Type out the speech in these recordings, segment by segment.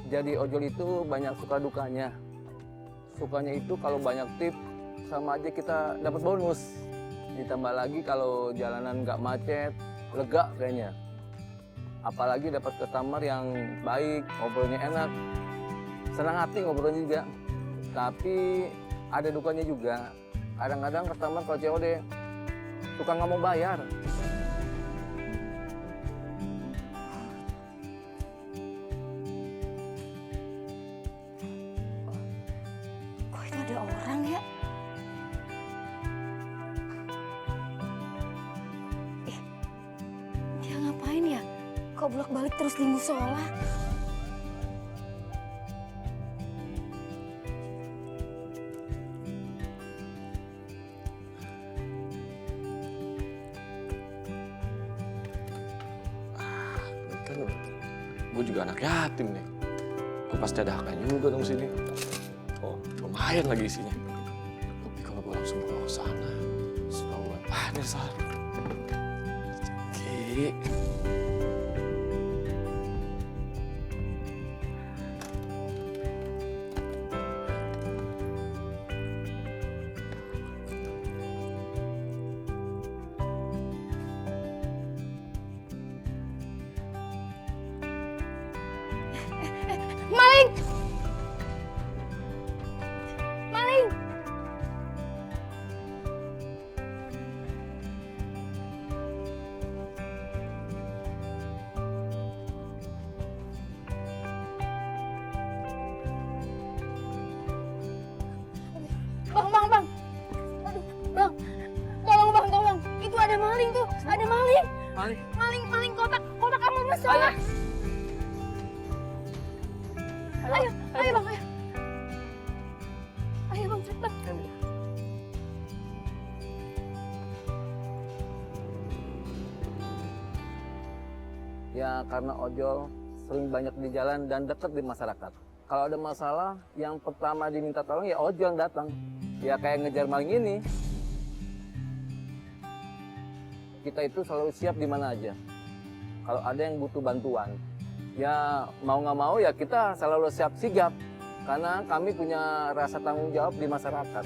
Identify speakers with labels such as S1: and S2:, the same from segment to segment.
S1: Jadi ojol itu banyak suka dukanya. Sukanya itu kalau banyak tip, sama aja kita dapat bonus. Ditambah lagi kalau jalanan nggak macet, lega kayaknya. Apalagi dapat customer yang baik, ngobrolnya enak. Senang hati ngobrolnya juga. Tapi ada dukanya juga. Kadang-kadang customer kalau COD suka nggak mau bayar.
S2: Kok itu ada orang ya? Dia ngapain ya? Kok bolak-balik terus di musola?
S3: Gue juga anak yatim nih. Gue pasti ada haknya juga dong sini. Oh, lumayan lagi isinya. Tapi kalau gue langsung bawa ke sana, selalu ini salah. Oke.
S2: Maling! Maling! Bang. Aduh, bang. Tolong bang, tolong. Itu ada maling tuh, ada maling. Maling kotak amal musola. Ayo bang, ayo. Ayo bang, cepat.
S1: Ya karena ojol sering banyak di jalan dan dekat di masyarakat. Kalau ada masalah, yang pertama diminta tolong ya ojol yang datang. Ya kayak ngejar maling ini. Kita itu selalu siap di mana aja. Kalau ada yang butuh bantuan, ya mau nggak mau ya kita selalu siap sigap. Karena kami punya rasa tanggung jawab di masyarakat.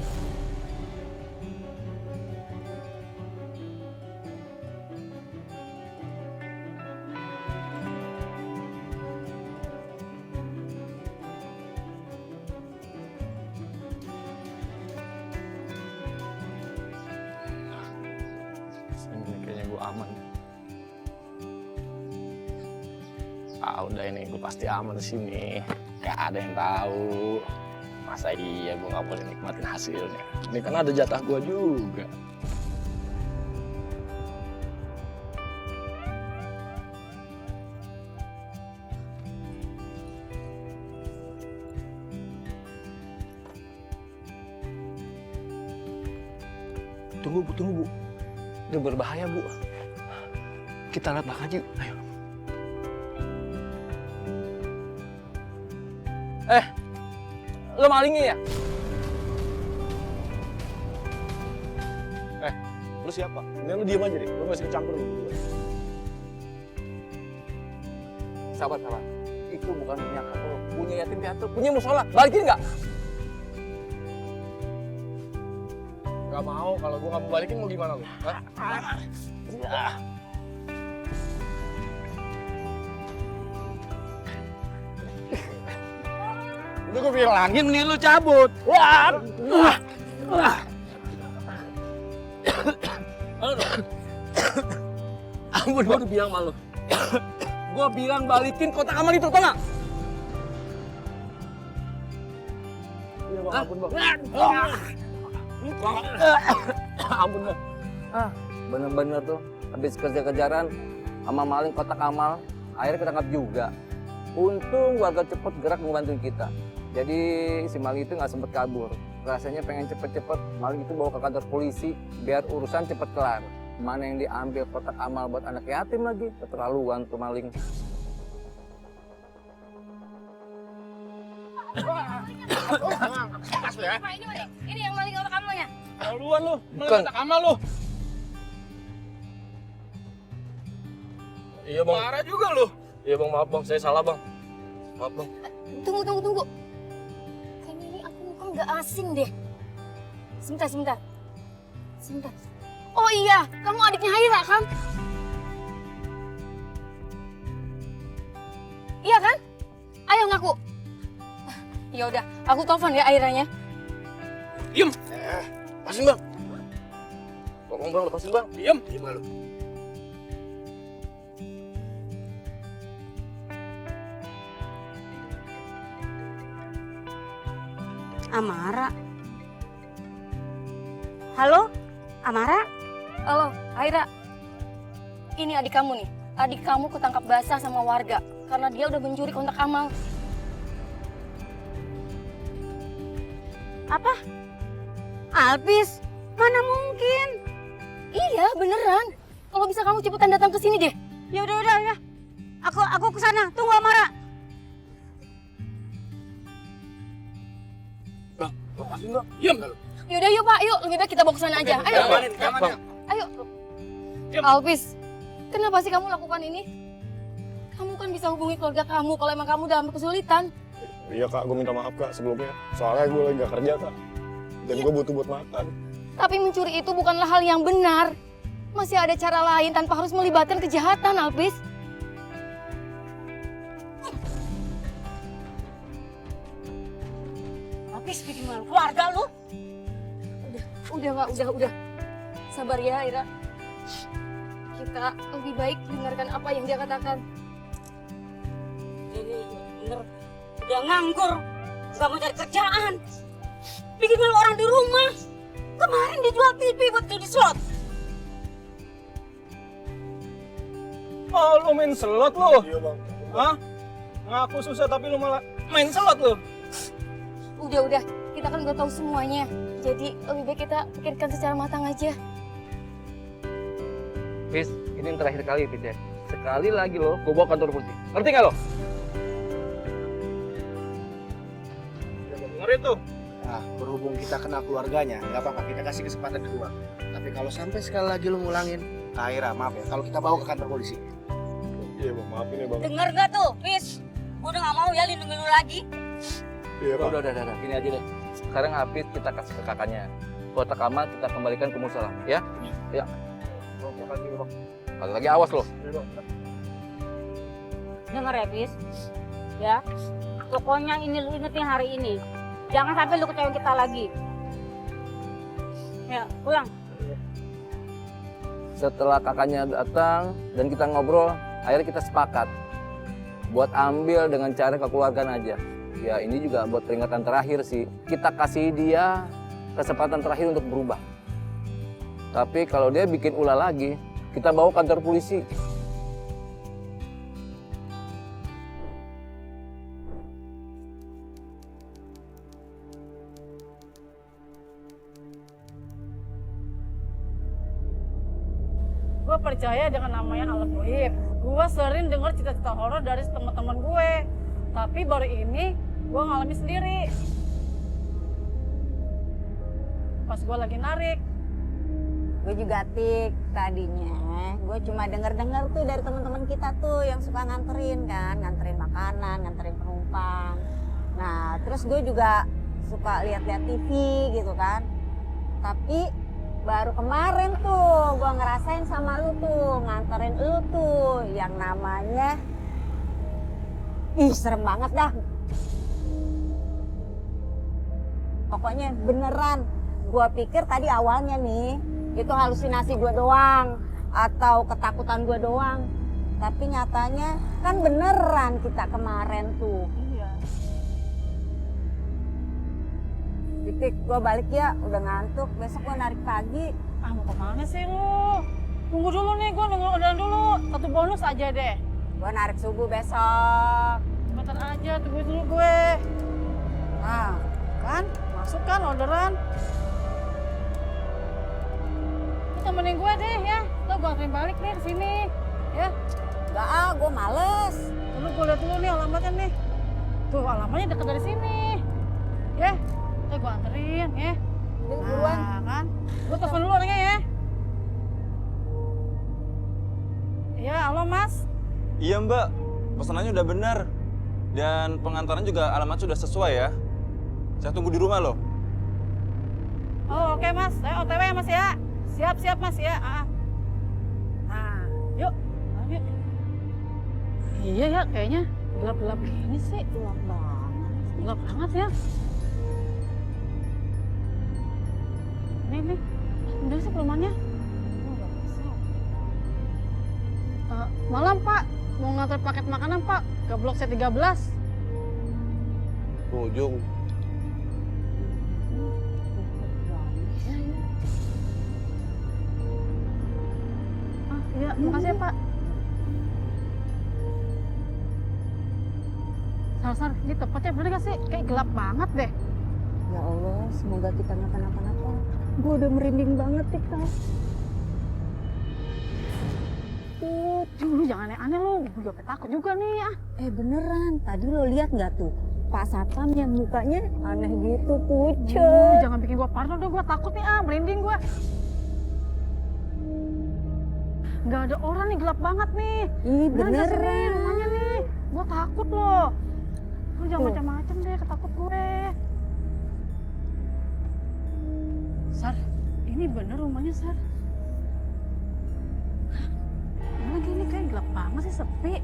S3: Ini kayaknya gue aman. Udah ini gue pasti aman di sini. Gak ada yang tahu. Masa iya gue gak boleh nikmatin hasilnya. Ini kan ada jatah gue juga. Tunggu bu. Ini berbahaya bu. Kita lihat belakang aja yuk. Ayo.
S1: Lo malingnya ya?
S3: Lu siapa? Ini lu diem aja deh. Lu gak usah campur lu.
S1: Sabar. Itu bukan punya lo. Punya yatim piatu. Punya musola. Balikin nggak?
S3: Gak mau. Kalau gue gak mau balikin mau gimana lu? Udah gue bilangin nih lu cabut.
S1: Ampun, gue udah bilang malu. Gue bilang balikin kotak amal itu, tau nggak?
S3: Iya bang, ampun bang. Ampun bang.
S1: Bener-bener tuh. Habis kerja-kejaran sama maling kotak amal, akhirnya ketangkap juga. Untung warga cepet gerak membantu kita. Jadi si maling itu nggak sempet kabur. Rasanya pengen cepet-cepet maling itu bawa ke kantor polisi biar urusan cepet kelar. Mana yang diambil kotak amal buat anak yatim lagi, keterlaluan tuh maling.
S2: Ini yang maling kotak amalnya.
S3: Keterlaluan lu.
S1: Bukan.
S3: Kotak amal lu. Iya bang. Marah juga lu. Iya bang, maaf bang. Saya salah bang. Maaf bang.
S2: Tunggu. Kayaknya ini aku muka nggak asing deh. Sebentar. Oh iya, kamu adiknya Haira kan? Iya kan? Ayo ngaku. Ya udah, aku telepon ya Hairanya.
S3: Diem.
S1: Lepasin bang. Tolong bang, lepasin bang.
S3: Diem.
S1: Diem lu.
S4: Amara. Halo, Amara?
S2: Halo, Haira. Ini adik kamu nih. Adik kamu ketangkap basah sama warga karena dia udah mencuri kontak Amal.
S4: Apa? Alpis? Mana mungkin?
S2: Iya, beneran. Kalau bisa kamu cepetan datang ke sini deh.
S4: Ya udah ya. Aku ke sana. Tunggu Amara.
S3: Bang, lepasin bang. Diem.
S2: Yaudah yuk Pak, yuk. Lebih baik kita bawa ke sana aja. Ayo.
S3: Bang.
S2: Ayo.
S3: Diam.
S2: Alpis, kenapa sih kamu lakukan ini? Kamu kan bisa hubungi keluarga kamu kalau emang kamu dalam kesulitan.
S5: Iya kak, gue minta maaf kak sebelumnya. Soalnya gue lagi gak kerja kak. Dan gue butuh buat makan.
S2: Tapi mencuri itu bukanlah hal yang benar. Masih ada cara lain tanpa harus melibatkan kejahatan, Alpis.
S4: Alpis bikin malu keluarga lu.
S2: Udah. Sabar ya, Ira. Kita lebih baik dengarkan apa yang dia katakan.
S4: Jadi bener, udah nganggur. Gak mau cari kerjaan. Bikin malu orang di rumah. Kemarin dijual TV buat judi slot.
S6: Oh, lu main slot lu?
S5: Iya bang.
S6: Hah? Ngaku susah tapi lu malah main slot lu?
S2: Udah. Kita kan udah tahu semuanya. Jadi lebih baik kita pikirkan secara matang aja.
S1: Fis, ini yang terakhir kali Fis ya. Sekali lagi lo, gue bawa kantor polisi. Ngerti nggak lo?
S6: Ngeri tuh.
S7: Nah, berhubung kita kenal keluarganya, nggak apa-apa, kita kasih kesempatan kedua. Tapi kalau sampai sekali lagi lu ngulangin, Kaira, maaf ya, kalau kita bawa ke kantor polisi.
S5: Iya bang, maafin ya bang.
S4: Dengar gak tuh, Fis? Gue udah gak mau ya lindungi lu lagi.
S5: Iya pak.
S1: Udah. Gini aja deh. Sekarang Hafid kita kasih ke kakaknya. Kotak amal kita kembalikan ke musola, ya? Ya. Kali lagi awas lo.
S4: Dengar ya, Fis? Ya, pokoknya ini lu ingetin hari ini. Jangan sampai lu kecewain kita lagi. Ya, pulang.
S1: Setelah kakaknya datang dan kita ngobrol, akhirnya kita sepakat buat ambil dengan cara kekeluargaan aja. Ya ini juga buat peringatan terakhir sih. Kita kasih dia kesempatan terakhir untuk berubah. Tapi kalau dia bikin ulah lagi, kita bawa kantor polisi.
S8: Gue percaya dengan namanya alam goib. Gue sering dengar cerita-cerita horor dari teman-teman gue. Tapi baru ini gue ngalami sendiri. Pas gue lagi narik.
S4: Gue juga Tik, tadinya gue cuma denger-denger tuh dari teman-teman kita tuh yang suka nganterin kan, nganterin makanan, nganterin penumpang. Nah, terus gue juga suka lihat-lihat TV gitu kan. Tapi baru kemarin tuh gue ngerasain sama lu tuh, nganterin lu tuh yang namanya, ih serem banget dah. Pokoknya beneran, gue pikir tadi awalnya nih, itu halusinasi gue doang atau ketakutan gue doang, tapi nyatanya kan beneran kita kemarin tuh.
S8: Iya.
S4: Titik, gue balik ya, udah ngantuk, besok gue narik pagi.
S8: Ah mau kemana sih lu? Tunggu dulu nih, gue nunggu orderan dulu. Satu bonus aja deh.
S4: Gue narik subuh besok.
S8: Bentar aja, tunggu dulu gue.
S4: Nah,
S8: Kan, masuk kan orderan. Lu temenin gue deh ya. Lo gue anterin balik nih ke sini. Ya.
S4: enggak gue males.
S8: Dulu gue lihat dulu nih alamatnya nih. Tuh alamatnya deket dari sini. Ya. Gue anterin ya.
S4: Buruan.
S8: Nah, kan. Gue telepon dulu orangnya ya. Ya, halo Mas.
S9: Iya mbak, pesanannya udah benar. Dan pengantaran juga alamat sudah sesuai ya. Saya tunggu di rumah loh.
S8: Oh, oke Mas, saya OTW ya Mas ya. Siap Mas ya. Nah, yuk. Yuk. Iya ya, kayaknya gelap-gelap gini sih.
S4: Gelap banget.
S8: Gelap banget ya. Nih. Udah sih rumahnya. Malam Pak, mau ngantar paket makanan Pak ke Blok C13.
S3: Ujung.
S8: Iya, makasih ya Pak. Sar, ini tepatnya bener gak sih? Kayak gelap banget deh.
S4: Ya Allah, semoga kita nggak kenapa-napa. Gue udah merinding banget nih Kak.
S8: Lu jangan aneh-aneh lu, gue juga takut juga nih ya.
S4: Beneran, tadi lo lihat nggak tuh? Pak Satpam yang mukanya aneh gitu, pucet.
S8: Jangan bikin gue parno dong, gue takut nih merinding gue. Nggak ada orang nih, gelap banget nih.
S4: Ih,
S8: Bener nggak sih nih
S4: beneran.
S8: rumahnya nih? Gue takut loh. Lu jangan macam-macam deh, ketakut gue. Sar, ini bener rumahnya Sar. Mana gini kayak gelap banget sih, sepi.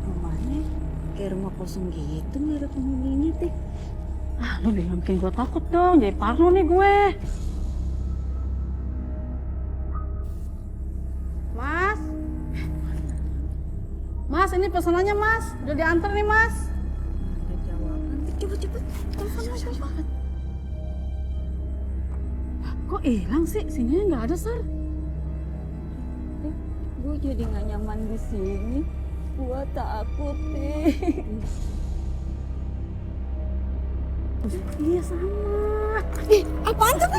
S4: Rumahnya kayak rumah kosong gitu, nggak ada penghuninya Tik.
S8: Lu jangan bikin gue takut dong, jadi parno nih gue. Mas? Mas, ini pesanannya Mas. Udah diantar nih Mas.
S4: Ada jawaban. Cepet. Telepon Mas, cepet.
S8: Kok hilang sih? Sininya nggak ada, Sar.
S4: Gue jadi nggak nyaman di sini. Gue takut nih.
S8: Iya sama.
S4: Apaan tuh?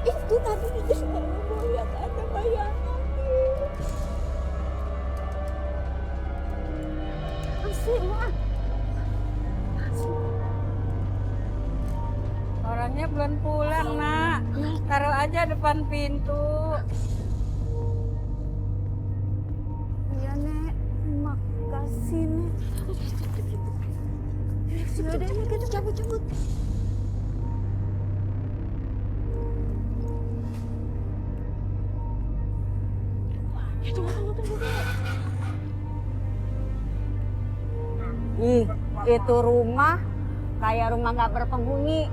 S4: Itu tadi gue lihat ada bayangan.
S8: Asik lu
S10: Orangnya belum pulang, Nak. Taruh aja depan pintu.
S4: Iya, Nek. Makasih, Nek. Sudah ini kita cabut. Itu rumah kayak rumah nggak berpenghuni.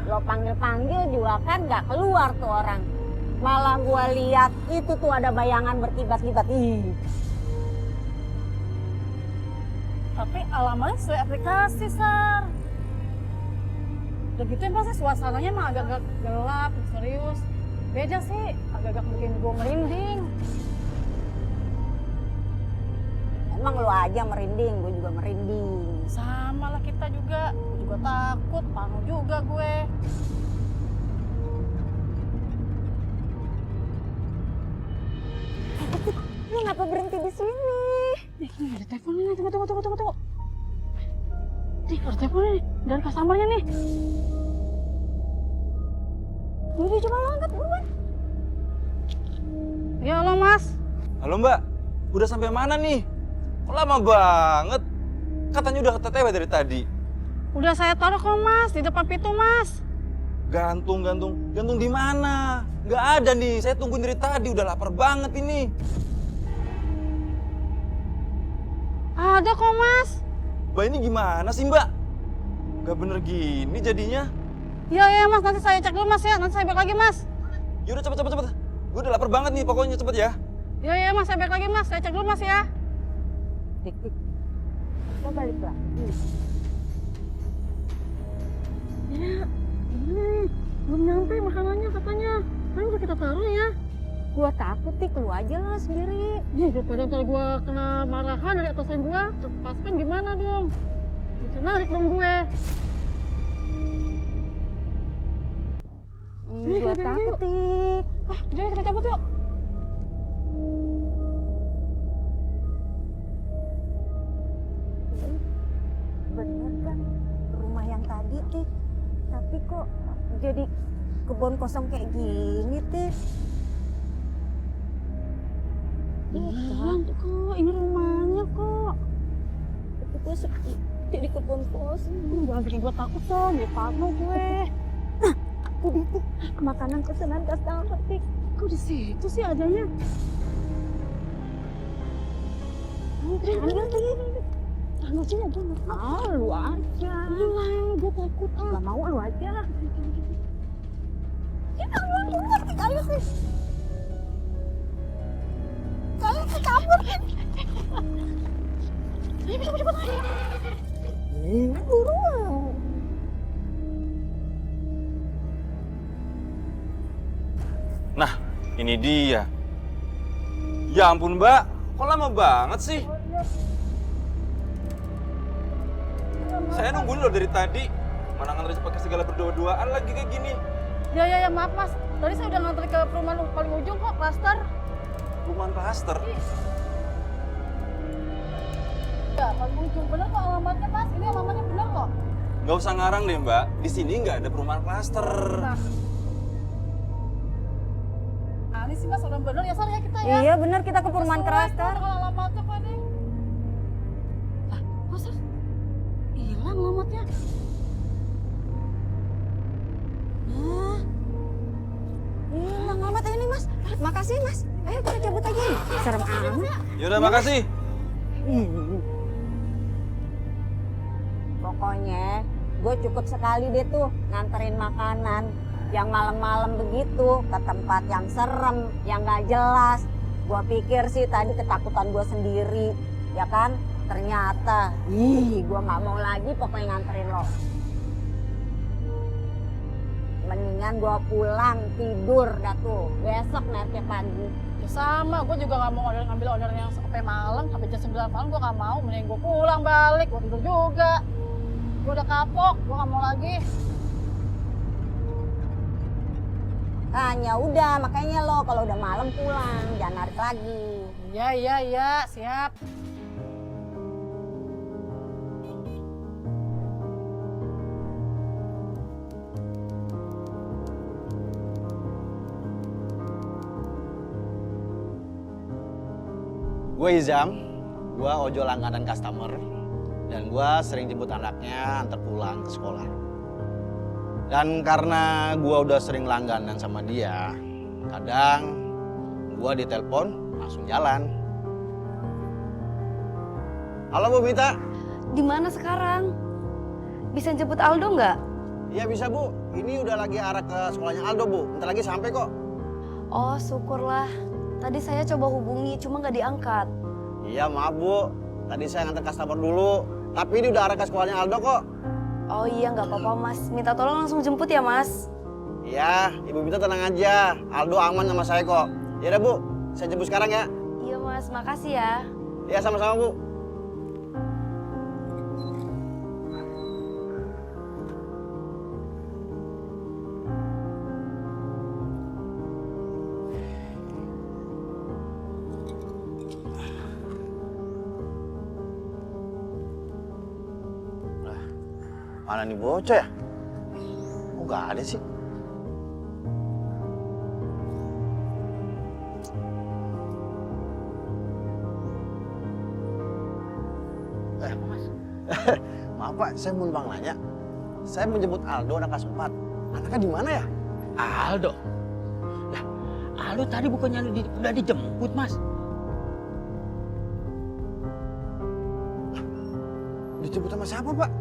S4: Lo panggil-panggil juga kan nggak keluar tuh orang. Malah gua lihat itu tuh ada bayangan berkibat-kibat.
S8: Tapi alamatnya sesuai aplikasi, Sar. Udah gitu emang sih suasananya emang agak-agak gelap, serius. Beda sih, agak-agak bikin gue merinding.
S4: Emang lo aja merinding, gue juga merinding.
S8: Sama lah kita juga. Gue juga takut, parno juga gue.
S4: Lu ngapa berhenti di sini?
S8: Ini ada telepon nih, tunggu. Nih, ada telepon nih, dari customer-nya nih.
S4: Udah coba lo angkat buruan.
S8: Ya halo Mas.
S9: Halo Mbak, udah sampai mana nih? Kok lama banget? Katanya udah TTW dari tadi.
S8: Udah saya taruh kok Mas, di depan pintu Mas.
S9: Gantung di mana? Nggak ada nih, saya tungguin dari tadi, udah lapar banget ini.
S8: Ada kok Mas.
S9: Mbak ini gimana sih Mbak? Gak bener gini jadinya.
S8: Iya Mas, nanti saya cek dulu Mas ya, nanti saya balik lagi Mas.
S9: Yaudah cepet. Gue udah lapar banget nih, pokoknya cepet ya.
S8: Iya Mas, saya balik lagi Mas, saya cek dulu Mas ya.
S4: Dik. Lo balik lagi.
S8: Ya, ini belum nyampe makanannya katanya. Kan udah kita taruh ya.
S4: Gua takut Tik, lu aja lah sendiri.
S8: Ih, daripada ntar gue kena marahan dari atasan gue, cepaskan gimana dong? Bisa narik dong gue.
S4: Gua takut Tik.
S8: Jadi kita cabut yuk.
S4: Bener kan rumah yang tadi Tik. Tapi kok jadi kebun kosong kayak gini Tik?
S8: Iya kok, ini rumahnya kok.
S4: Tapi gue sepi di kebun kos.
S8: Jangan bikin gue takut dong, gue parno gue.
S4: Udah tuh, makanan pesanan customer tik.
S8: Kok di situ sih adanya? Ambil sini gue nggak mau, lu aja. Iya, gue takut. Gak mau, lu aja.
S4: Kita keluar kalian sih. Kalian sih kabur.
S8: Ayo cepet.
S4: Buruan.
S9: Nah, ini dia. Ya ampun, Mbak. Kok lama banget sih? Saya nungguin loh dari tadi. Mana nganterin pakai segala berdua-duaan lagi kayak gini.
S8: Ya, maaf mas. Tadi saya udah nganter ke perumahan paling ujung kok, klaster.
S9: Perumahan klaster.
S8: Ya, paling ujung. Bener kok alamatnya mas. Ini alamatnya bener kok.
S9: Nggak usah ngarang deh, Mbak. Di sini nggak ada perumahan klaster.
S8: Nah, ini sih mas, orang bener ya, Sar ya kita ya.
S4: Iya benar, kita ke perumahan klaster.
S8: Kalau alamatnya kok nih. Lah, kok Sar? Hilang alamatnya.
S4: Hilang alamat ini mas. Makasih mas. Ayo kita cabut aja. Serem amat.
S9: Yaudah, makasih.
S4: Pokoknya gue cukup sekali deh tuh nganterin makanan yang malam-malam begitu ke tempat yang serem, yang gak jelas. Gue pikir sih tadi ketakutan gue sendiri, ya kan? Ternyata, gue gak mau lagi pokoknya nganterin lo. Mendingan gue pulang tidur dah tuh, besok naiknya pagi.
S8: Ya sama, gue juga gak mau ngambil order yang sampai malam, sampai jam 9 malam gue gak mau. Mending gue pulang balik, gue tidur juga. Gue udah kapok, gue gak mau lagi.
S4: Nah ya udah, makanya lo kalau udah malam pulang, jangan narik lagi.
S8: Iya, siap.
S7: Gue Izam, gue ojol langganan customer, dan gue sering jemput anaknya antar pulang ke sekolah. Dan karena gue udah sering langganan sama dia, kadang gue ditelepon langsung jalan. Halo Bu Mita.
S2: Di mana sekarang? Bisa jemput Aldo nggak?
S7: Iya bisa Bu, ini udah lagi arah ke sekolahnya Aldo Bu, bentar lagi sampai kok.
S2: Oh syukurlah. Tadi saya coba hubungi, cuma nggak diangkat.
S7: Iya maaf Bu, tadi saya nganter customer dulu, tapi ini udah arah ke sekolahnya Aldo kok.
S2: Oh iya nggak apa-apa mas, minta tolong langsung jemput ya mas.
S7: Iya, Ibu Mita tenang aja, Aldo aman sama saya kok. Ya udah Bu, saya jemput sekarang ya.
S2: Iya mas, makasih ya.
S7: Iya sama-sama Bu. Mana nih bocah ya? Kok gak ada sih? Maaf Pak, saya mau numpang nanya. Saya menjemput Aldo anak kelas 4. Anaknya di mana ya?
S11: Aldo? Lah, Aldo tadi bukannya udah dijemput, Mas?
S7: Dijemput sama siapa Pak?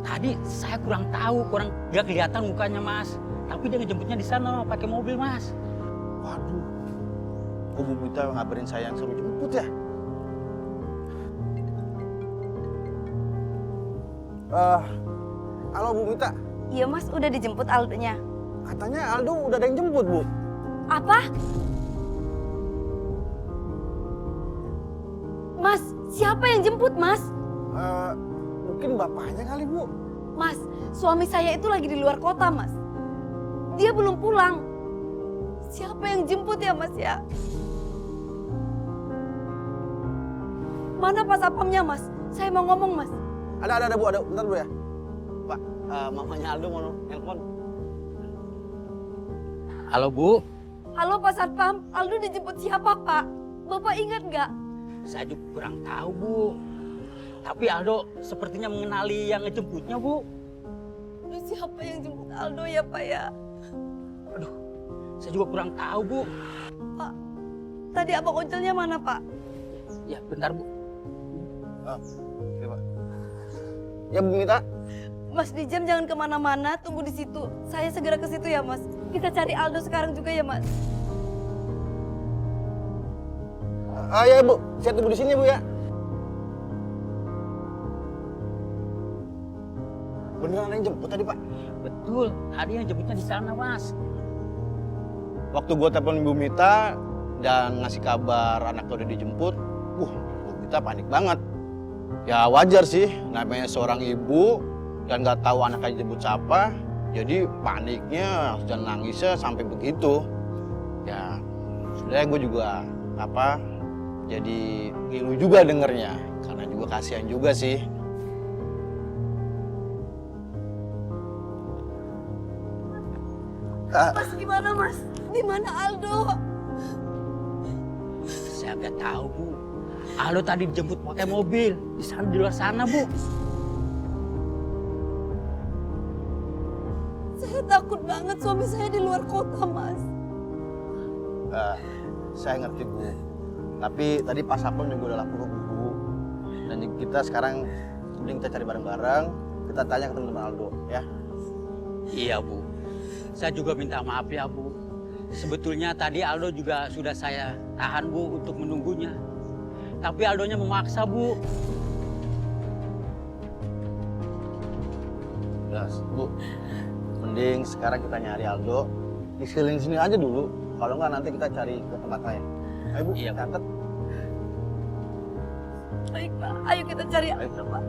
S11: Tadi saya kurang tahu, kurang gak kelihatan mukanya, Mas. Tapi dia ngejemputnya di sana pakai mobil, Mas.
S7: Waduh, kok Bu Mita ngabarin saya yang suruh jemput ya? Halo Bu Mita.
S2: Iya mas, udah dijemput Aldonya.
S7: Katanya Aldo udah ada yang jemput Bu.
S2: Apa? Mas, siapa yang jemput mas?
S7: Mungkin bapaknya kali Bu.
S2: Mas, suami saya itu lagi di luar kota mas. Dia belum pulang. Siapa yang jemput ya mas ya? Mana pas satpamnya mas? Saya mau ngomong mas.
S7: Ada Bu, ada. Bentar Bu ya. Pak, mamanya Aldo mau nelpon.
S11: Halo Bu.
S2: Halo Pak Satpam, Aldo dijemput siapa Pak? Bapak ingat nggak?
S11: Saya juga kurang tahu, Bu. Tapi Aldo sepertinya mengenali yang ngejemputnya, Bu.
S2: Aduh, siapa yang jemput Aldo ya, Pak ya?
S11: Saya juga kurang tahu, Bu.
S2: Pak, tadi abang ojolnya mana, Pak?
S11: Ya, bentar, Bu.
S7: Ya Bu Mita,
S2: Mas Dijem jangan kemana-mana, tunggu di situ. Saya segera ke situ ya, Mas. Kita cari Aldo sekarang juga ya, Mas.
S7: ya Bu, saya tunggu di sini Bu ya. Beneran yang jemput tadi Pak?
S11: Betul, ada yang jemputnya di sana, Mas.
S7: Waktu gua telepon Bu Mita dan ngasih kabar anak udah dijemput, Bu Mita panik banget. Ya wajar sih, namanya seorang ibu dan nggak tahu anaknya dijemput siapa, jadi paniknya dan nangisnya sampai begitu. Ya, sebenarnya gue juga jadi ngilu juga dengernya, karena juga kasihan juga sih.
S2: Mas gimana, Mas? Di mana Aldo?
S11: Saya nggak tahu, Bu. Aldo tadi dijemput pakai mobil. Di sana, di luar sana, Bu.
S2: Saya takut banget suami saya di luar kota, Mas.
S7: Saya ngerti Bu, tapi tadi Pak Sapon juga udah lapor ke Bu. Dan kita sekarang mending kita cari bareng-bareng, kita tanya ke teman-teman Aldo ya.
S11: Iya, Bu. Saya juga minta maaf ya, Bu. Sebetulnya tadi Aldo juga sudah saya tahan, Bu, untuk menunggunya. Tapi Aldonya memaksa, Bu.
S7: Jelas, Bu. Mending sekarang kita nyari Aldo di sekeliling sini aja dulu. Kalau nggak nanti kita cari ke tempat lain. Ayo Bu,
S11: Iya, Bu.
S7: catat.
S2: Baik, Pak. Ayo kita cari Aldo, Pak.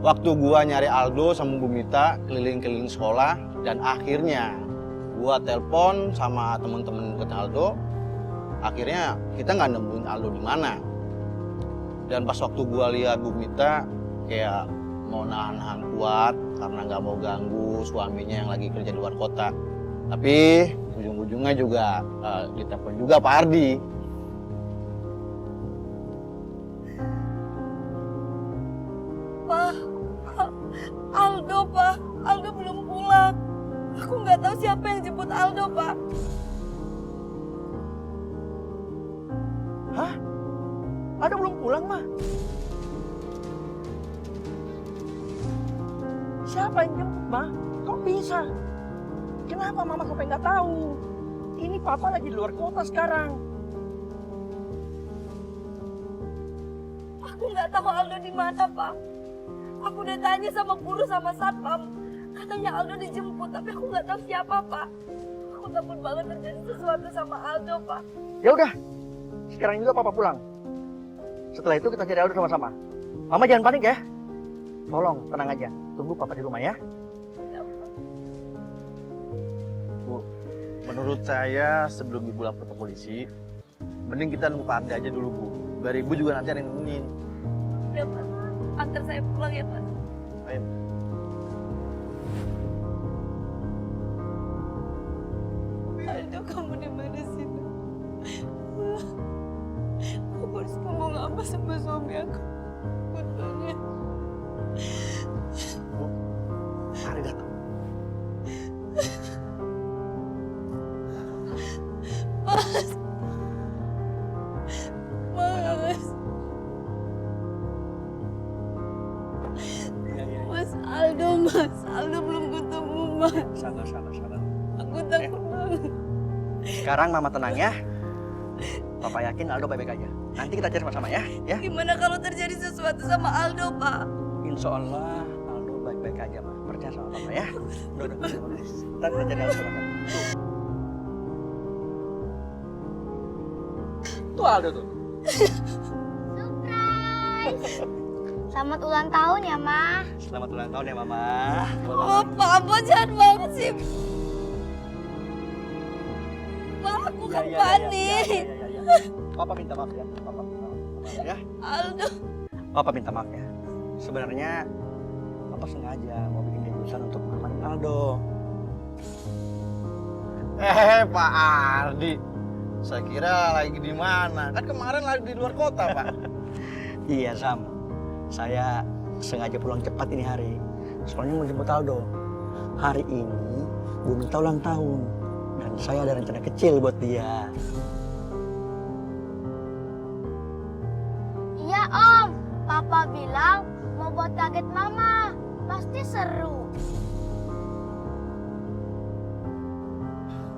S7: Waktu gua nyari Aldo sama Bu Mita keliling-keliling sekolah dan akhirnya gua telepon sama teman-teman deket Aldo. Akhirnya kita nggak nemuin Aldo di mana. Dan pas waktu gua lihat Bu Mita kayak mau nahan-nahan kuat karena nggak mau ganggu suaminya yang lagi kerja di luar kota. Tapi ujung-ujungnya juga ditelepon juga Pak Ardi.
S2: Pak, Aldo, Pak. Aldo belum pulang. Aku nggak tahu siapa yang jemput Aldo, Pak.
S7: Hah? Aldo belum pulang, Mah?
S6: Siapa yang jemput, Ma? Kok bisa? Kenapa Mama sampai nggak tahu? Ini Papa lagi di luar kota sekarang.
S2: Aku nggak tahu Aldo di mana, Pak. Aku udah tanya sama guru sama satpam. Katanya Aldo dijemput, tapi aku nggak tahu siapa, Pak. Aku takut banget terjadi sesuatu sama Aldo, Pak.
S6: Ya udah, sekarang juga Papa pulang. Setelah itu kita cari Aldo sama-sama. Mama jangan panik ya. Tolong tenang aja. Tunggu Papa di rumah ya.
S7: Bu, menurut saya sebelum Ibu lapor ke polisi, mending kita nunggu Pak Ardi aja dulu, Bu. Biar Ibu juga nanti ada yang nemenin.
S2: Ya, Pak. Antar saya pulang ya, Pak.
S7: Ayo.
S2: Aldo, kamu di mana sih? Aku harus ngomong apa sama suami aku? Betulnya.
S7: Mari datang.
S2: Mas. Mas. Mas Aldo, Mas. Aldo belum ketemu, Mas.
S6: Sabar.
S2: Aku takut banget.
S6: Sekarang Mama tenang ya. Papa yakin Aldo baik-baik aja. Nanti kita cari sama-sama ya.
S2: Gimana kalau terjadi sesuatu sama Aldo, Pak?
S6: Insya Allah Aldo baik-baik aja, Ma. Percaya sama Papa ya. Udah. Ntar kita cari Aldo sama-sama. Tuh Aldo tuh.
S12: Selamat ulang tahun ya, Ma.
S6: Selamat ulang tahun ya, Mama.
S2: Oh, Papa jahat banget sih. Pak, aku kan panik.
S6: Papa minta maaf ya. Papa minta maaf ya.
S2: Aldo.
S6: Papa minta maaf ya. Sebenarnya Papa sengaja mau bikin keputusan untuk mengamanin Aldo.
S7: Pak Ardi. Saya kira lagi di mana? Kan kemarin lagi di luar kota, Pak.
S6: Iya, Sam. Saya sengaja pulang cepat ini hari. Soalnya mau jemput Aldo. Hari ini Bu Mita ulang tahun. Dan saya ada rencana kecil buat dia.
S12: Iya Om, Papa bilang mau buat kaget Mama. Pasti seru.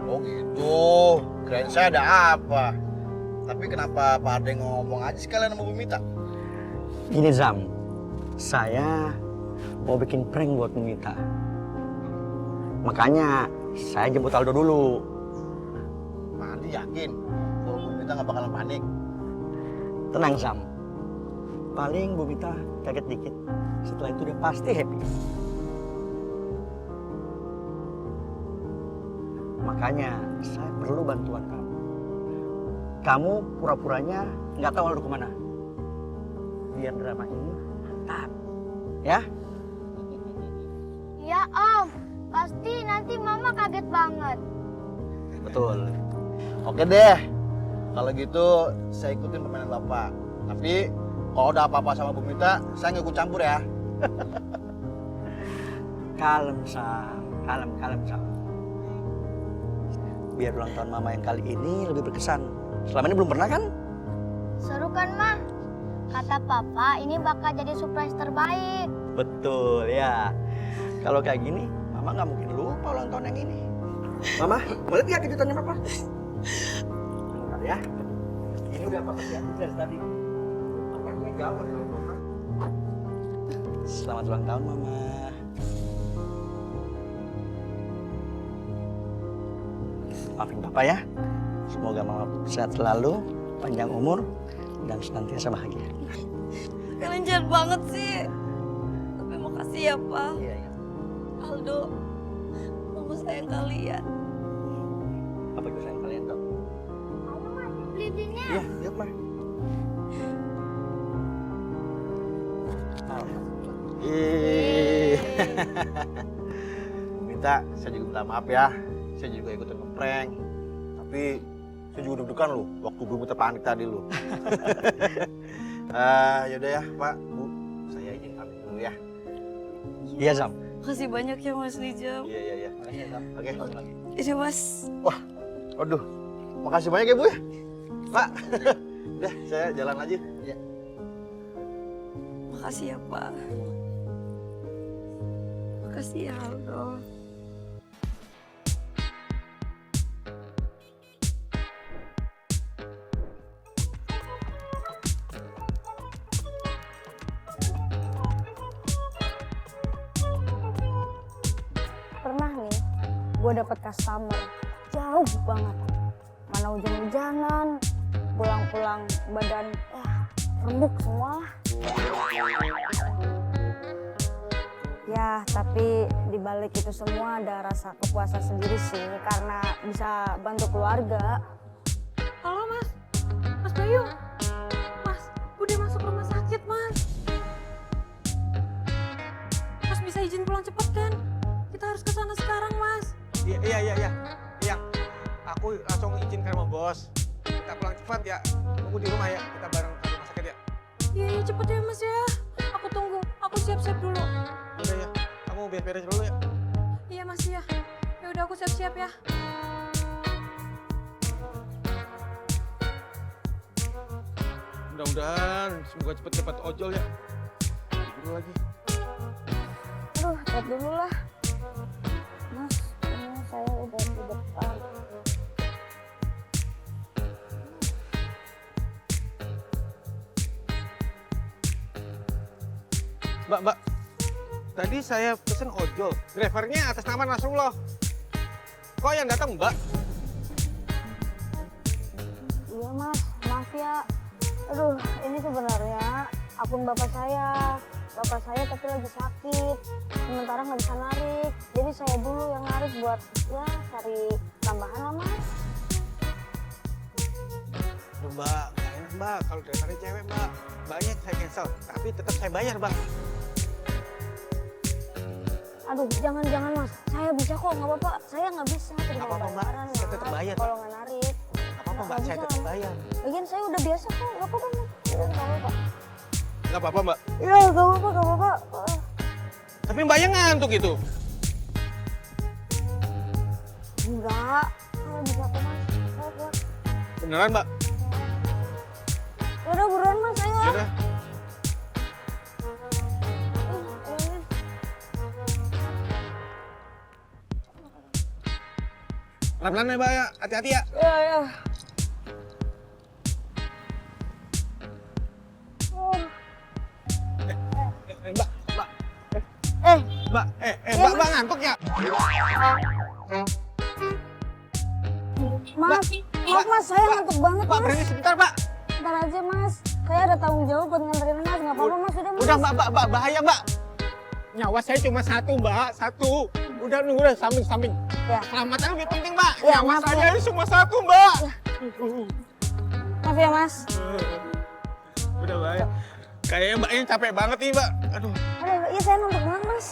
S7: Oh gitu, kirain saya ada apa. Tapi kenapa Pak Arde ngomong aja sekalian sama Bu Mita?
S6: Gini Zam, saya mau bikin prank buat Bu Mita. Makanya saya jemput Aldo dulu.
S7: Pak Arde yakin kalau Bu Mita nggak bakalan panik?
S6: Tenang Zam, paling Bu Mita kaget dikit. Setelah itu dia pasti happy. Makanya saya perlu bantuan kamu. Kamu pura-puranya nggak tahu Aldo kemana. Biar drama ini mantap. Ya?
S12: Iya Om, pasti nanti Mama kaget banget.
S7: Betul. Oke deh, kalau gitu saya ikutin permainan Bapak. Tapi kalau ada apa-apa sama Bu Mita, saya nggak ikut campur ya.
S6: Kalem Sam, kalem Sam. Biar ulang tahun Mama yang kali ini lebih berkesan. Selama ini belum pernah kan?
S12: Seru kan, Ma? Kata Papa, ini bakal jadi surprise terbaik.
S6: Betul ya. Kalau kayak gini, Mama nggak mungkin lupa ulang tahun yang ini. Mama, mau lihat nggak kejutannya Papa? Bentar ya. Ini udah Papa siapin dari tadi. Papanya jauh dari rumah. Selamat ulang tahun Mama. Maafin Papa ya. Semoga Mama sehat selalu, panjang umur, dan senantiasa bahagia.
S2: Kalian jahat banget sih. Tapi makasih ya, Pak.
S6: Iya.
S2: Aldo, Mama sayang kalian.
S6: Apa juga sayang kalian dong?
S12: Lilinnya.
S6: Iya, lihat Mah.
S7: Bu Mita, saya juga minta maaf ya. Saya juga ikutan ngeprank. Tapi saya juga deg-degan loh waktu Bu Mita panik tadi loh. Yaudah ya Pak, Bu. Saya izin pamit dulu ya.
S6: Iya Zam.
S2: Makasih banyak ya Mas Rijal.
S7: Iya. Oke.
S2: Ini Mas.
S7: Wah, aduh. Makasih banyak ya Bu ya. Pak. Udah, saya jalan aja. Ya.
S2: Makasih ya Pak. Makasih ya Aldo.
S8: Pernah nih, gue dapet customer jauh banget. Mana hujan-hujanan, pulang-pulang badan remuk semua. Ya, tapi dibalik itu semua ada rasa kepuasan sendiri sih, karena bisa bantu keluarga.
S2: Halo Mas. Mas Bayu. Mas, udah masuk rumah sakit Mas. Mas bisa izin pulang cepet kan? Kita harus ke sana sekarang Mas.
S13: Iya. Aku langsung izin ke rumah bos. Kita pulang cepat ya. Tunggu di rumah ya. Kita bareng ke rumah sakit ya.
S2: Iya cepet ya Mas ya. Aku tunggu. Aku siap-siap dulu.
S13: Udah ya. Kamu beres-beres dulu ya.
S2: Iya Mas ya. Ya udah aku siap-siap ya.
S13: Mudah-mudahan semoga cepet-cepet ojol ya. Dulu lagi.
S8: Aduh, cepet dulu lah. Mas, ini saya udah di depan.
S13: Mbak. Tadi saya pesen ojol. Drivernya atas nama Nasrullah. Kok yang datang Mbak?
S8: Iya Mas, maaf ya. Aduh, ini sebenarnya akun bapak saya. Bapak saya tapi lagi sakit. Sementara nggak bisa narik. Jadi saya dulu yang narik buat ya cari tambahan lah Mas.
S13: Duh, Mbak, nggak enak Mbak. Kalau drivernya cewek Mbak, banyak saya cancel. Tapi tetap saya bayar Mbak.
S8: Aduh, jangan Mas. Saya bisa kok, nggak apa-apa. Saya nggak bisa terima
S13: Nggak apa-apa, Mbak.
S8: bayaran,
S13: Saya tetap bayar,
S8: kalau nggak narik.
S13: Nggak apa-apa apa-apa Mbak, saya tetap bayar.
S4: Lagian saya udah biasa kok, nggak apa-apa Mas. Nggak apa-apa.
S13: Nggak apa-apa Mbak.
S4: Iya, nggak apa-apa, nggak apa-apa.
S13: Tapi Mbaknya ngantuk itu.
S4: Enggak, saya bisa kok Mas. Saya kuat.
S13: Beneran Mbak?
S4: Yaudah buruan Mas, ayo.
S13: Yaudah. Pelan-pelan ya Mbak ya, hati-hati ya.
S4: Iya, iya.
S13: Mbak, Mbak.
S4: Eh,
S13: Mbak,
S4: Iya,
S13: Mbak,
S4: Mas.
S13: Mbak ngantuk ya?
S4: Mas, maaf Mas, saya ngantuk banget
S13: Mbak,
S4: Mas.
S13: berhenti sebentar Mbak.
S4: Ntar aja Mas, saya ada tanggung jawab buat nganterin Mas, nggak apa-apa Mas, udah Mas.
S13: Udah Mbak, bahaya Mbak. Nyawa saya cuma satu Mbak, satu. Udah nunggu deh, samping.
S4: Ya.
S13: Keselamatan lebih penting Mbak.
S4: Ya,
S13: Nyawa
S4: maaf,
S13: saya
S4: ya.
S13: ini cuma satu Mbak.
S4: Maaf ya Mas.
S13: Udah bahaya. Kayaknya Mbaknya capek banget nih Mbak. Aduh.
S4: Aduh, iya saya ngantuk banget Mas.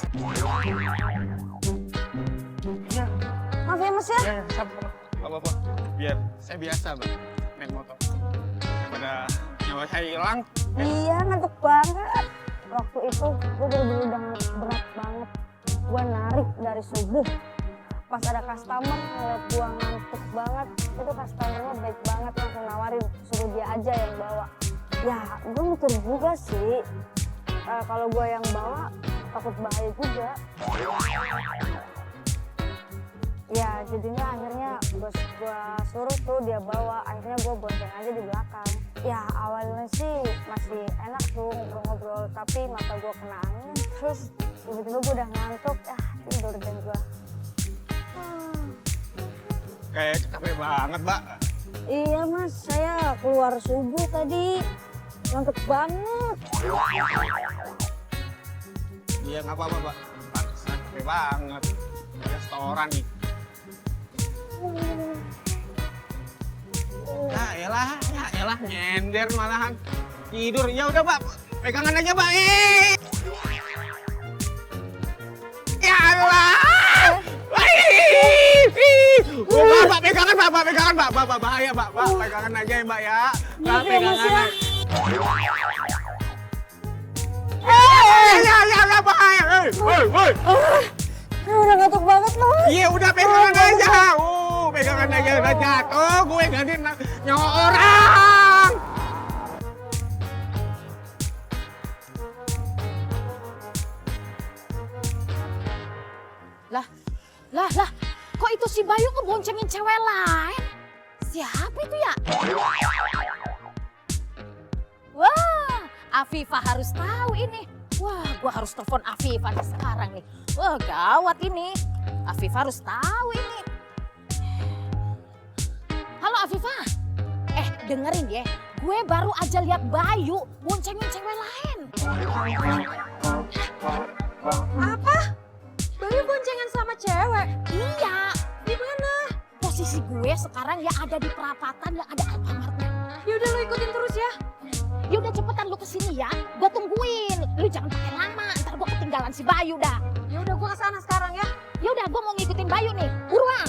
S4: Maaf ya Mas ya.
S13: Ya, sabar. Gak apa-apa. Biar saya biasa Mbak, naik motor. Daripada nyawa saya hilang.
S4: Iya, ngantuk banget. Waktu itu gue bener-bener udah berat banget. Gue narik dari subuh. Pas ada customer ngeliat gue ngantuk banget, itu customernya baik banget, langsung nawarin suruh dia aja yang bawa. Ya, gue mikir juga sih, kalau gue yang bawa takut bahaya juga. Ya, jadinya akhirnya gue suruh tuh dia bawa, akhirnya gue bonceng aja di belakang. Ya, awalnya sih masih enak tuh ngobrol-ngobrol, tapi mata gue kena angin, terus tiba-tiba gue udah ngantuk, tidur dan gue.
S13: Kayak capek banget Mbak.
S4: Iya Mas, saya keluar subuh tadi, ngantuk banget.
S13: Iya nggak apa-apa Mbak. Pantesan capek banget. Restoran nih. Ya elah, nyender malahan. Tidur, ya udah Mbak, pegangan aja Mbak. Ya Allah. Mbak, pegangan Mbak, bahaya Mbak, pegangan aja ya Mbak ya. Mbak, pegangan aja. Ya, bahaya. Woi.
S4: Udah ngantuk banget loh.
S13: Iya, udah pegangan aja. Pegangan aja udah jatuh, gue ganti nyawa orang.
S8: Lah, kok itu si Bayu ngeboncengin cewek lain? Siapa itu ya? Wah, Afifah harus tahu ini. Wah, gua harus telepon Afifah nih sekarang nih. Wah, gawat ini. Afifah harus tahu ini. Halo Afifah. Dengerin ya. Gue baru aja lihat Bayu boncengin cewek lain. Apa? Bayu boncengan sama cewek? Iya. Di mana? Posisi gue sekarang ya ada di perapatan yang ada Alfamartnya. Yaudah lu ikutin terus ya. Yaudah cepetan lu kesini ya. Gue tungguin. Lu jangan pakai lama. Ntar gue ketinggalan si Bayu dah. Yaudah gue kesana sekarang ya. Yaudah gue mau ngikutin Bayu nih. Buruan.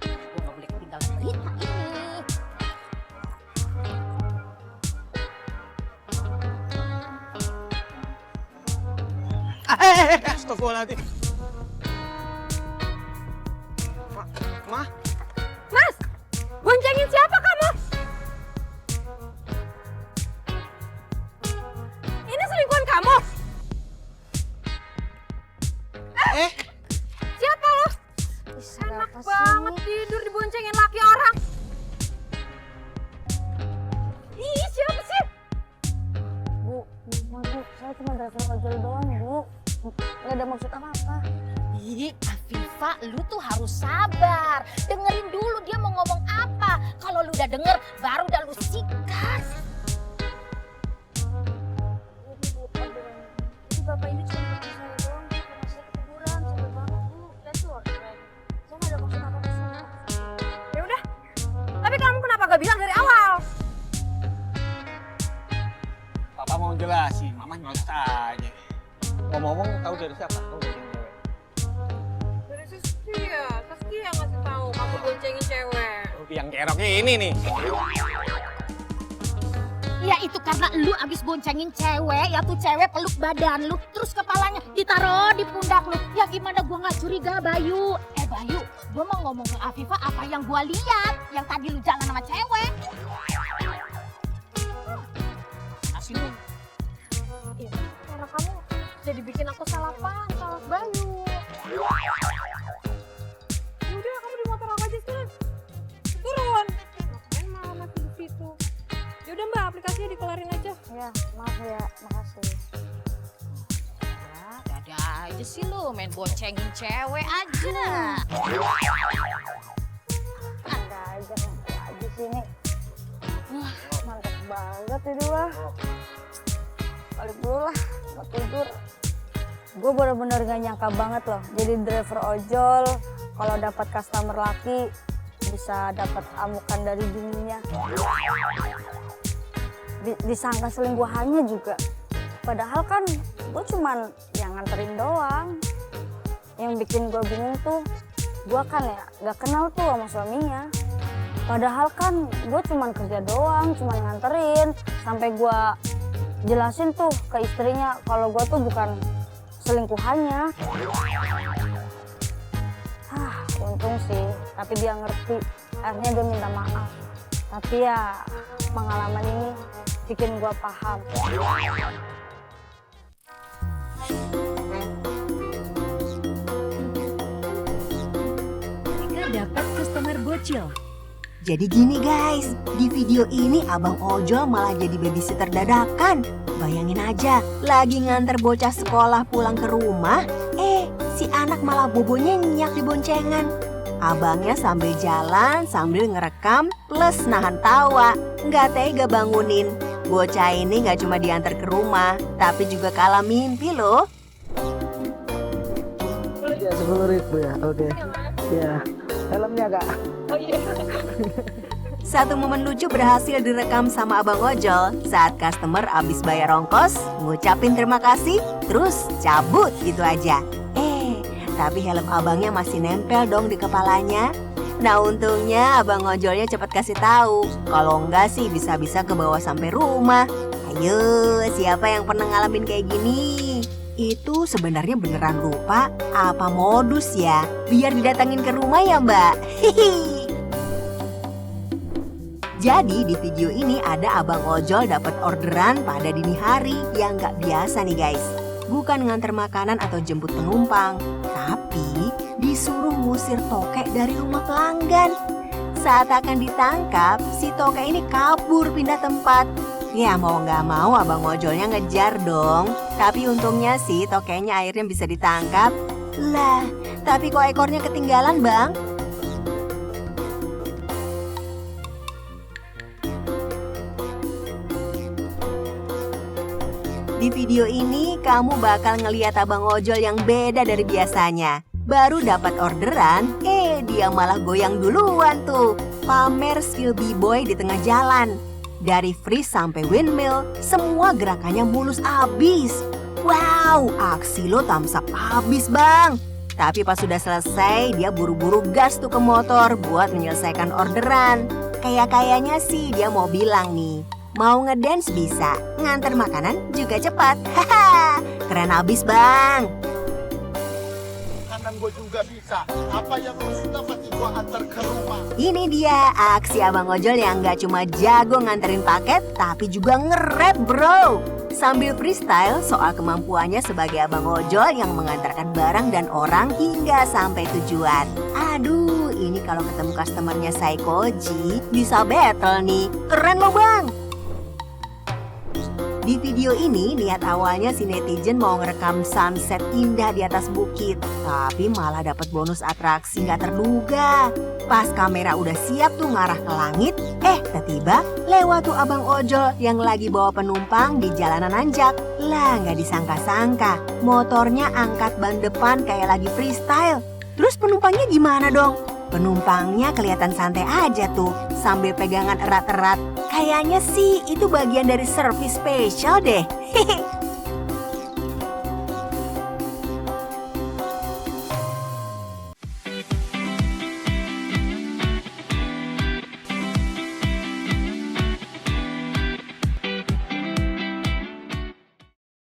S8: Gue gak boleh ketinggalan berita ini.
S13: Astagfirullahaladzim. Ma?
S8: Mas, boncengin siapa kamu? Ini selingkuhan kamu? Siapa lo? Enak banget tidur diboncengin laki orang. Ih, siapa sih?
S4: Bu, saya cuma driver ojol doang Bu. Gak ada maksud apa-apa.
S8: Ih, Afifah, lu tuh harus sabar. Dengerin dulu dia mau ngomong apa. Kalau lu udah denger, baru udah lu sikat.
S4: Ini bapak ini cuma bikin saya doang, karena saya ketiduran, capek banget Bu. That's work, right? Saya gak ada maksud apa-apa sama.
S8: Ya udah. Tapi kamu kenapa gak bilang dari awal?
S13: Papa mau jelasin, Mama nggak tanya. Ngomong-ngomong tahu dari siapa? Tahu dari cewek.
S10: Dari Saskia yang ngasih tahu kamu boncengin boncengin cewek.
S13: Yang keroknya ini nih.
S14: Ya itu karena lu abis boncengin cewek, ya tuh cewek peluk badan lu, terus kepalanya ditaruh di pundak lu. Ya gimana gua nggak curiga, Bayu? Bayu, gua mau ngomong ke Afifah apa yang gua lihat, yang tadi lu jalan sama cewek. Asli lu.
S8: Karena kamu jadi bikin aku salah paham sama Bayu. Udah, kamu di motor aku aja sekarang. Turun. Ngapain malah masih di situ? Yaudah Mbak, aplikasinya dikelarin aja.
S4: Ya, maaf ya, makasih.
S14: Ada aja sih lu main boncengin cewek aja.
S4: Ada aja sini. Mantap banget ini lah. Balik dulu lah, mau tidur. Gue bener-bener gak nyangka banget loh. Jadi driver ojol, kalau dapat customer laki bisa dapat amukan dari bininya. Disangka selingkuhannya juga. Padahal kan gue cuman yang nganterin doang. Yang bikin gue bingung tuh, gue kan ya gak kenal tuh sama suaminya. Padahal kan gue cuman kerja doang, cuman nganterin. Sampai gue jelasin tuh ke istrinya kalau gue tuh bukan selingkuhannya. Untung sih, tapi dia ngerti. Akhirnya dia minta maaf. Tapi ya pengalaman ini bikin gue paham.
S15: Mereka dapat customer bocil. Jadi gini guys, di video ini abang ojol malah jadi babysitter dadakan. Bayangin aja, lagi nganter bocah sekolah pulang ke rumah, si anak malah bobonya nyenyak di boncengan. Abangnya sambil jalan, sambil ngerekam, plus nahan tawa. Nggak tega bangunin. Bocah ini nggak cuma diantar ke rumah, tapi juga kalah mimpi loh.
S6: Ya 10.000 ya, oke. Ya, helmnya Kak.
S10: Oh iya.
S15: Satu momen lucu berhasil direkam sama abang ojol saat customer abis bayar ongkos, ngucapin terima kasih, terus cabut gitu aja. Tapi helm abangnya masih nempel dong di kepalanya. Nah untungnya abang ojolnya cepat kasih tahu. Kalau enggak sih bisa-bisa ke bawah sampai rumah. Ayo, siapa yang pernah ngalamin kayak gini? Itu sebenarnya beneran lupa apa modus ya? Biar didatangin ke rumah ya mbak. Hihi. Jadi di video ini ada abang ojol dapat orderan pada dini hari yang nggak biasa nih guys. Bukan nganter makanan atau jemput penumpang, tapi disuruh ngusir tokek dari rumah pelanggan. Saat akan ditangkap, si tokek ini kabur pindah tempat. Ya mau nggak mau abang ojolnya ngejar dong. Tapi untungnya sih tokeknya akhirnya bisa ditangkap. Lah, tapi kok ekornya ketinggalan bang? Di video ini kamu bakal ngeliat abang ojol yang beda dari biasanya. Baru dapat orderan, dia malah goyang duluan tuh. Pamer skill b-boy di tengah jalan. Dari freeze sampai windmill, semua gerakannya mulus abis. Wow, aksi lo thumbs up abis bang. Tapi pas sudah selesai, dia buru-buru gas tuh ke motor buat menyelesaikan orderan. Kayaknya sih dia mau bilang nih, mau ngedance bisa, nganter makanan juga cepat. Haha, keren abis bang.
S16: Kanan gue juga bisa. Apa yang lo suka pasti gue antar ke rumah.
S15: Ini dia aksi abang ojol yang gak cuma jago nganterin paket, tapi juga nge-rap bro. Sambil freestyle soal kemampuannya sebagai abang ojol yang mengantarkan barang dan orang hingga sampai tujuan. Aduh, ini kalau ketemu customernya Saikoji bisa battle nih. Keren loh bang. Di video ini, niat awalnya si netizen mau ngerekam sunset indah di atas bukit. Tapi malah dapat bonus atraksi gak terduga. Pas kamera udah siap tuh ngarah ke langit, tiba-tiba lewat tuh abang ojol yang lagi bawa penumpang di jalanan nanjak. Lah gak disangka-sangka, motornya angkat ban depan kayak lagi freestyle. Terus penumpangnya gimana dong? Penumpangnya kelihatan santai aja tuh, sambil pegangan erat-erat. Kayaknya sih itu bagian dari servis spesial deh. Hehe.